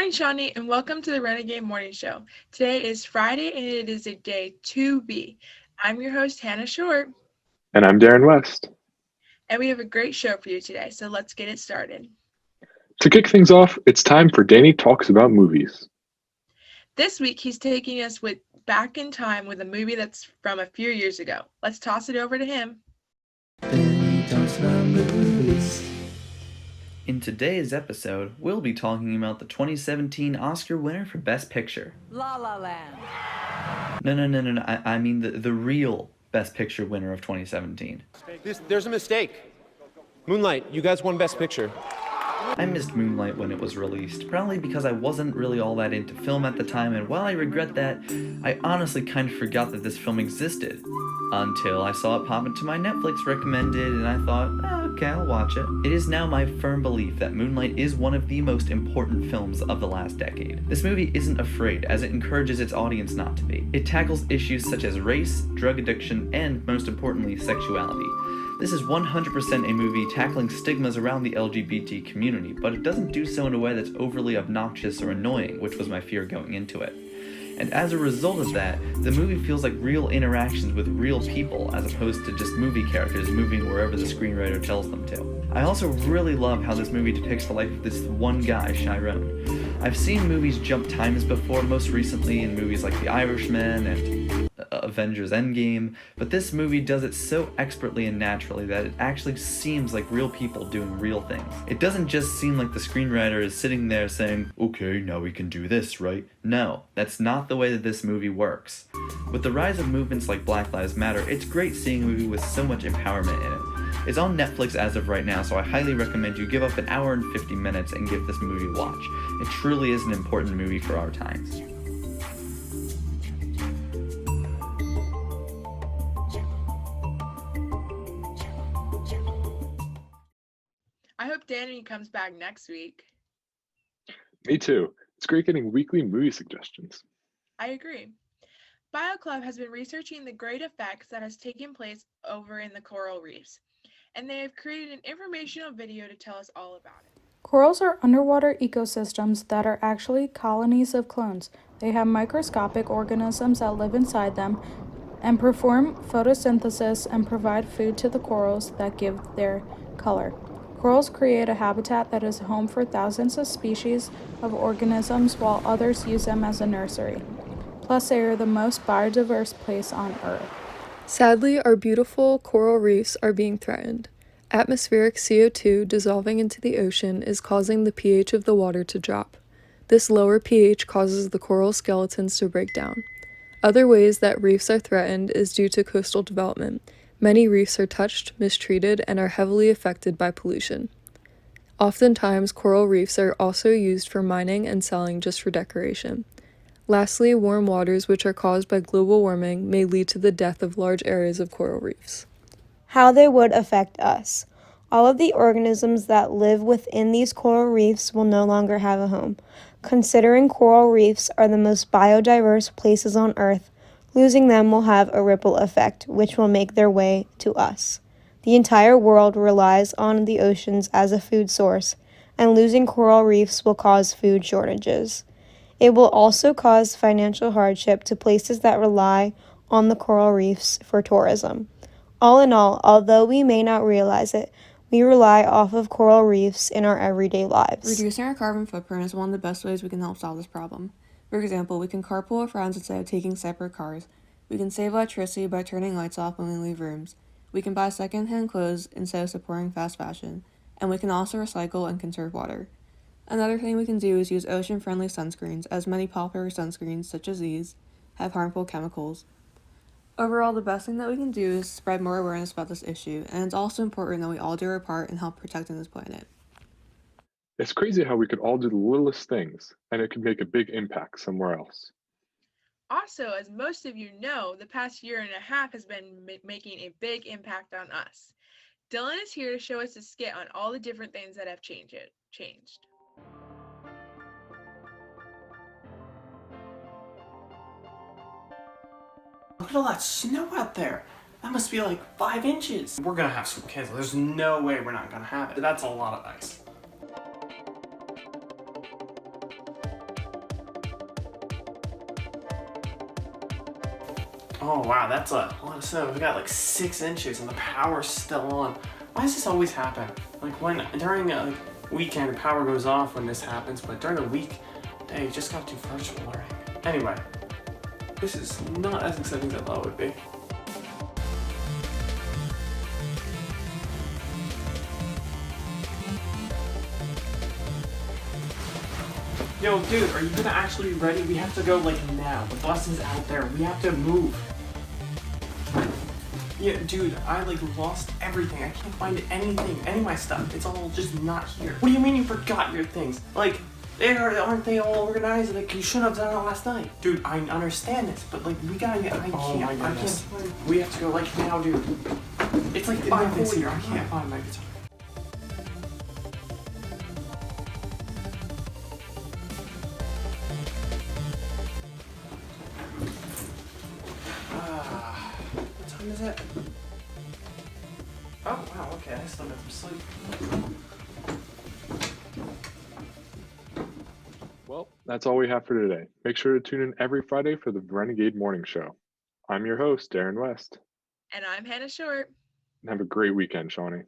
morning, Shawnee, and welcome to the Renegade Morning Show. Today is Friday, and it is a day to be. I'm your host, Hannah Short, And I'm Darren West. and we have a great show for you today, so let's get it started. To kick things off, it's time for Danny Talks About Movies. This week, he's taking us back in time with a movie that's from a few years ago. Let's toss it over to him. Danny Talks About Movies. In today's episode, we'll be talking about the 2017 Oscar winner for Best Picture. La La Land. No. I mean the real Best Picture winner of 2017. There's a mistake. Moonlight, you guys won Best Picture. I missed Moonlight when it was released, probably because I wasn't really all that into film at the time, and while I regret that, I honestly kind of forgot that this film existed. Until I saw it pop into my Netflix recommended, and I thought, okay, I'll watch it. It is now my firm belief that Moonlight is one of the most important films of the last decade. This movie isn't afraid, as it encourages its audience not to be. It tackles issues such as race, drug addiction, and, most importantly, sexuality. This is 100% a movie tackling stigmas around the LGBT community, but it doesn't do so in a way that's overly obnoxious or annoying, which was my fear going into it. And as a result of that, the movie feels like real interactions with real people as opposed to just movie characters moving wherever the screenwriter tells them to. I also really love how this movie depicts the life of this one guy, Chiron. I've seen movies jump times before, most recently in movies like The Irishman and Avengers Endgame, but this movie does it so expertly and naturally that it actually seems like real people doing real things. It doesn't just seem like the screenwriter is sitting there saying, okay, now we can do this, right? No, that's not the way that this movie works. With the rise of movements like Black Lives Matter, it's great seeing a movie with so much empowerment in it. It's on Netflix as of right now, so I highly recommend you give up an hour and 50 minutes and give this movie a watch. It truly is an important movie for our times. I hope Danny comes back next week. Me too. It's great getting weekly movie suggestions. I agree. BioClub has been researching the great effects that has taken place over in the coral reefs, and they have created an informational video to tell us all about it. Corals are underwater ecosystems that are actually colonies of clones. They have microscopic organisms that live inside them and perform photosynthesis and provide food to the corals that give their color. Corals create a habitat that is home for thousands of species of organisms, while others use them as a nursery. Plus, they are the most biodiverse place on Earth. Sadly, our beautiful coral reefs are being threatened. Atmospheric CO2 dissolving into the ocean is causing the pH of the water to drop. This lower pH causes the coral skeletons to break down. Other ways that reefs are threatened is due to coastal development. Many reefs are touched, mistreated, and are heavily affected by pollution. Oftentimes, coral reefs are also used for mining and selling just for decoration. Lastly, warm waters which are caused by global warming may lead to the death of large areas of coral reefs. How they would affect us. All of the organisms that live within these coral reefs will no longer have a home. Considering coral reefs are the most biodiverse places on Earth, losing them will have a ripple effect, which will make their way to us. The entire world relies on the oceans as a food source, and losing coral reefs will cause food shortages. It will also cause financial hardship to places that rely on the coral reefs for tourism. All in all, although we may not realize it, we rely off of coral reefs in our everyday lives. Reducing our carbon footprint is one of the best ways we can help solve this problem. For example, we can carpool with friends instead of taking separate cars. We can save electricity by turning lights off when we leave rooms. We can buy second-hand clothes instead of supporting fast fashion. And we can also recycle and conserve water. Another thing we can do is use ocean-friendly sunscreens, as many popular sunscreens, such as these, have harmful chemicals. Overall, the best thing that we can do is spread more awareness about this issue, and it's also important that we all do our part in help protecting this planet. It's crazy how we could all do the littlest things, and it could make a big impact somewhere else. Also, as most of you know, the past year and a half has been making a big impact on us. Dylan is here to show us a skit on all the different things that have changed. Look at all that snow out there. That must be like 5 inches. We're gonna have some kids. There's no way we're not gonna have it. That's a lot of ice. Oh wow, that's a lot of snow. We got like 6 inches and the power's still on. Why does this always happen? Like when during a weekend the power goes off when this happens, but during the week, hey, you just got to do virtual learning. Anyway, this is not as exciting as I thought it would be. Yo, dude, are you gonna actually be ready? We have to go like now. The bus is out there. We have to move. Yeah, dude, I like lost everything. I can't find anything, any of my stuff. It's all just not here. What do you mean you forgot your things? Like, aren't they all organized? Like, you should have done it last night. Dude, I understand this, but like, we gotta get, I can't, we have to go like now, dude. It's like 5 here. I can't find my guitar. What time is it? Oh, wow, okay, I still got some sleep. Well, that's all we have for today. Make sure to tune in every Friday for the Renegade Morning Show. I'm your host, Darren West. And I'm Hannah Short. And have a great weekend, Shawnee.